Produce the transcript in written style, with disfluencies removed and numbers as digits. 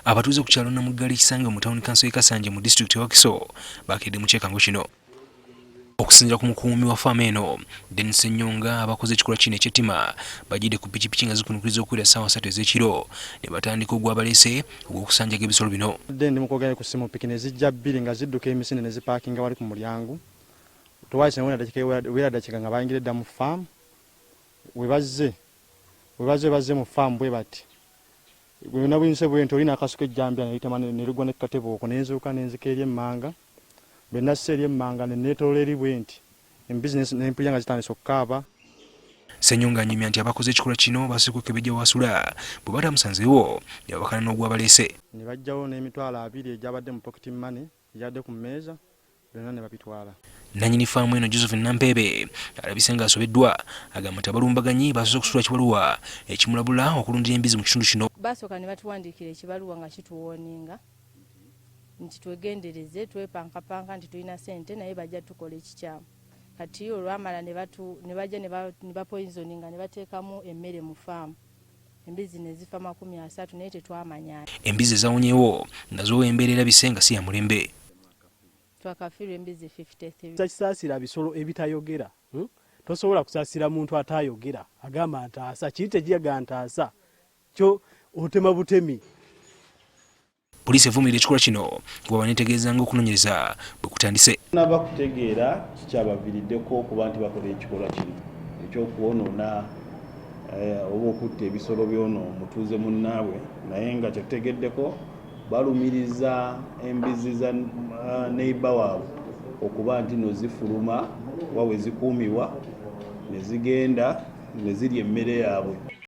Abatuuze ku kyalo Nmaugala ekisanga mu tawuni kanso Kasanje mu disitulikiti ya Wakiso bakedde mu kyekango kino. Okusinziira ku mukuumi wa faamu eno Senyonga, abakoze ekikolwa kino eky'ettima bajjidde ku pikipiki nga zikunukkiriza okuwera ssaawa 3 ez'ekiro ne batandika ogw'abaleese ogw'okusanjaga ebisolo bino. Ndi mukogera ku simu piki ne zijja bbiri nga zidduka emisinde ne zipaakinga wali ku mulyango. Twaise ne wera dakika nga bayingire dda mu faamu. We bazze mu faamu bwe bati. Gwena bwinse bwento olina akasuke ejjambya ne litema ne ligwa ne katebo okwo nenzuuka nenzika eri emmanga. Bwe nasse eri emmanga ne neetoola eri bwenti. Embizinesi n'empulira nga zitandise okukaaba. Senyonga anyumya nti abakoze ekikolwa kino basikuke bejja wasula bwe batamusanzeewo ne babakana n'ogw'abaleese. Ne bajjawo n'emitwalo 2 egyabadde mu pocket money egyabadde ku mmeeza byonna ne babitwala. Nannyini faamu eno Joseph Nampebe alabise nga asobeddwa agamba nti abalumbaganyi basoose okusitula kibaluwa ekimulabula okulundira embizzi mu kitundu kino. Basooka ne batuwandiikira ekibaluwa nga kituwooninga nti twegendereze twepankapanka nti tulina ssente naye bajja tukola ekikyamu. Kati olwamala ne bajja ne bapoisoninga ne bateekamu emmere mu faamu. Embizzi ne zifa 30 naye tetwamanya. Embizzi ezawonyeewo nazo embeera erabise nga si ya mulembe. Twakafiirwa embizzi 53. Kisaasira bisolo ebitayogera. Tosobola kusaasira muntu atayogera agamba ntaasa kiri tekiyaga ntaasa kyo otema butemi. Poliisi evumirira ekikolwa kino kuba baneetegeeza ng'okunoonyereza bwe kutandise. Nabakutegeera kikyabaviiriddeko okuba nti bakola ekikolwa kino ekyokuwonoona oba okutta ebisolo by'ono mutuuze munnaabwe, naye nga kyetutegeddeko balumiriza embizzi za neiba waabwe okuba nti no zifuluma oba we zikuumibwa ne zigenda ne zirya emmere yaabwe.